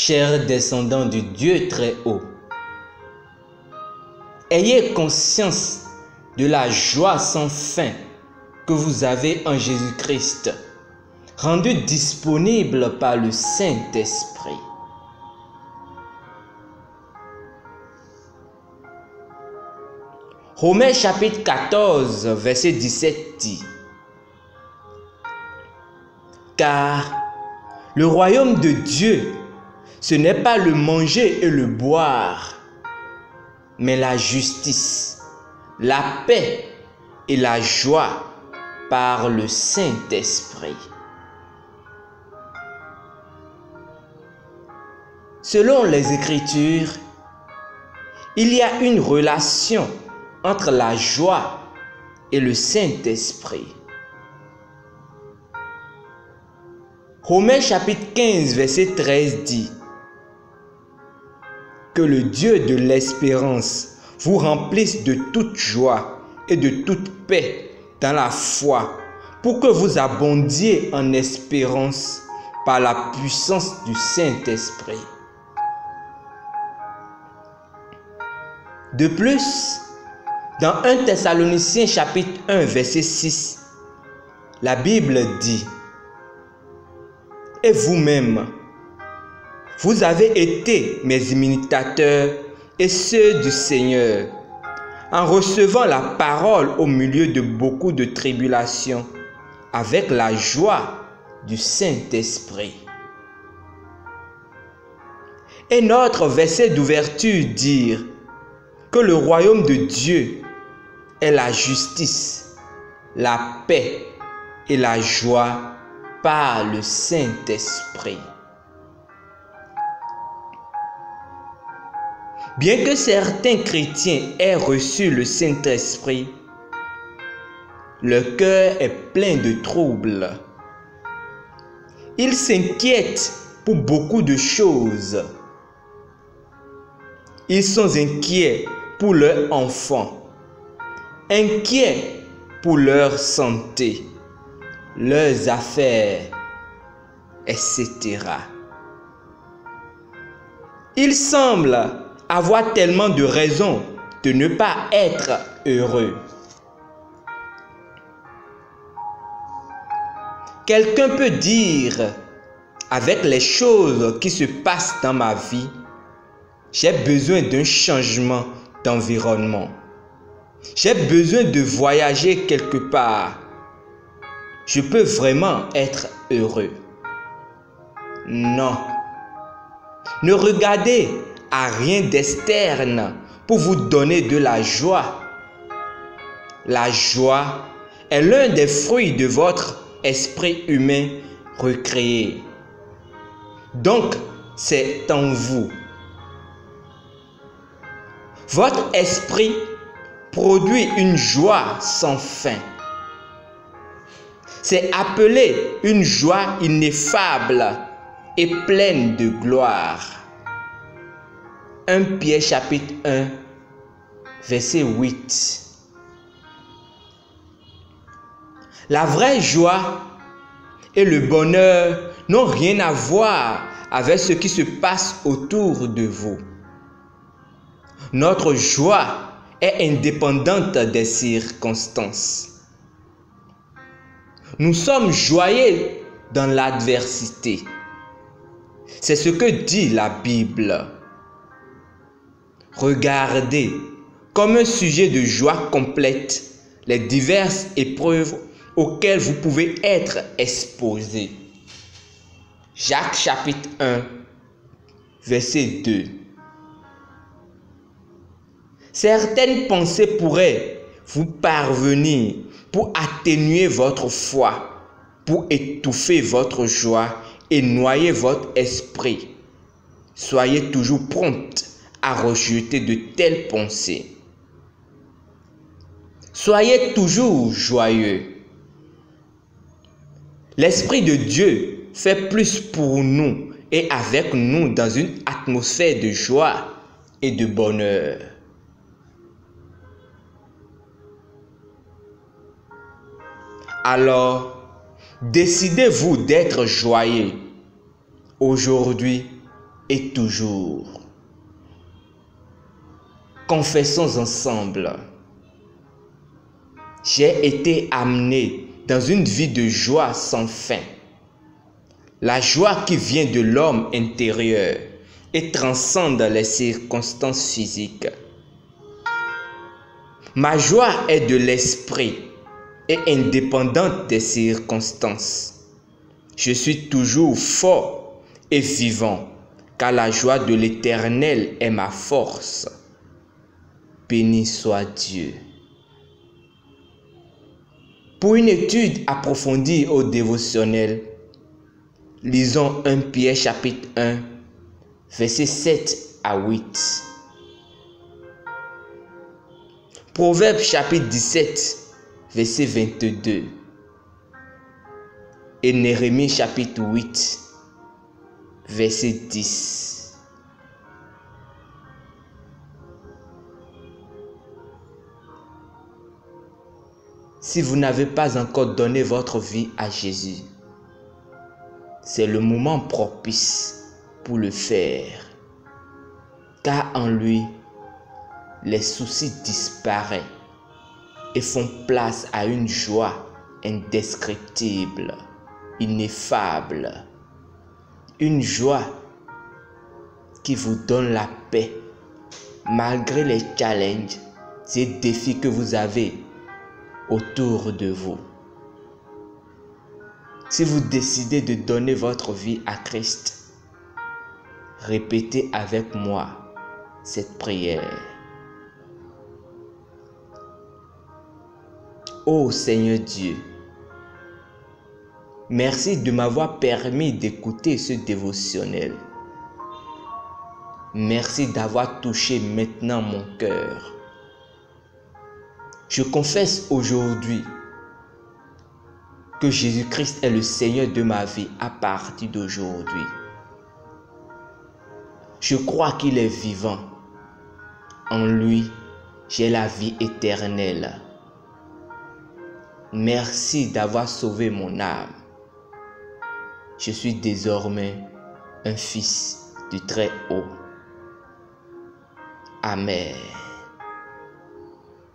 chers descendants de Dieu très haut, ayez conscience de la joie sans fin que vous avez en Jésus-Christ, rendu disponible par le Saint-Esprit. Romains chapitre 14, verset 17 dit: Car le royaume de Dieu, ce n'est pas le manger et le boire, mais la justice, la paix et la joie par le Saint-Esprit. Selon les Écritures, il y a une relation entre la joie et le Saint-Esprit. Romains chapitre 15, verset 13 dit: Que le Dieu de l'espérance vous remplisse de toute joie et de toute paix dans la foi, pour que vous abondiez en espérance par la puissance du Saint-Esprit. De plus, dans 1 Thessaloniciens chapitre 1, verset 6, la Bible dit: Et vous-même, vous avez été mes imitateurs et ceux du Seigneur, en recevant la parole au milieu de beaucoup de tribulations, avec la joie du Saint-Esprit. Et notre verset d'ouverture dit que le royaume de Dieu est la justice, la paix et la joie par le Saint-Esprit. Bien que certains chrétiens aient reçu le Saint-Esprit, leur cœur est plein de troubles. Ils s'inquiètent pour beaucoup de choses. Ils sont inquiets pour leurs enfants, inquiets pour leur santé, leurs affaires, etc. Ils semblent avoir tellement de raisons de ne pas être heureux. Quelqu'un peut dire, avec les choses qui se passent dans ma vie, j'ai besoin d'un changement d'environnement. J'ai besoin de voyager quelque part. Je peux vraiment être heureux. Non. Ne regardez à rien d'externe pour vous donner de la joie. La joie est l'un des fruits de votre esprit humain recréé. Donc, c'est en vous. Votre esprit produit une joie sans fin. C'est appelé une joie ineffable et pleine de gloire. 1 Pierre chapitre 1, verset 8. La vraie joie et le bonheur n'ont rien à voir avec ce qui se passe autour de vous. Notre joie est indépendante des circonstances. Nous sommes joyeux dans l'adversité. C'est ce que dit la Bible. Regardez comme un sujet de joie complète les diverses épreuves auxquelles vous pouvez être exposés. Jacques chapitre 1, verset 2. Certaines pensées pourraient vous parvenir pour atténuer votre foi, pour étouffer votre joie et noyer votre esprit. Soyez toujours prompts à rejeter de telles pensées. Soyez toujours joyeux. L'Esprit de Dieu fait plus pour nous et avec nous dans une atmosphère de joie et de bonheur. Alors, décidez-vous d'être joyeux aujourd'hui et toujours. Confessons ensemble. J'ai été amené dans une vie de joie sans fin. La joie qui vient de l'homme intérieur et transcende les circonstances physiques. Ma joie est de l'esprit et indépendante des circonstances. Je suis toujours fort et vivant, car la joie de l'Éternel est ma force. Béni soit Dieu. Pour une étude approfondie au dévotionnel, lisons 1 Pierre chapitre 1, versets 7 à 8. Proverbes chapitre 17, verset 22. Et Néhémie chapitre 8, verset 10. Si vous n'avez pas encore donné votre vie à Jésus, c'est le moment propice pour le faire, car en lui, les soucis disparaissent et font place à une joie indescriptible, ineffable, une joie qui vous donne la paix malgré les challenges et défis que vous avez autour de vous. Si vous décidez de donner votre vie à Christ, répétez avec moi cette prière. Ô Seigneur Dieu, merci de m'avoir permis d'écouter ce dévotionnel. Merci d'avoir touché maintenant mon cœur. Je confesse aujourd'hui que Jésus-Christ est le Seigneur de ma vie à partir d'aujourd'hui. Je crois qu'il est vivant. En lui, j'ai la vie éternelle. Merci d'avoir sauvé mon âme. Je suis désormais un fils du Très-Haut. Amen.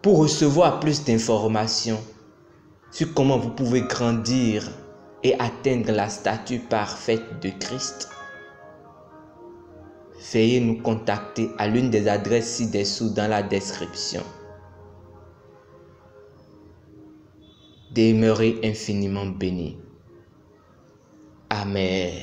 Pour recevoir plus d'informations sur comment vous pouvez grandir et atteindre la stature parfaite de Christ, veuillez nous contacter à l'une des adresses ci-dessous dans la description. Demeurez infiniment bénis. Amen.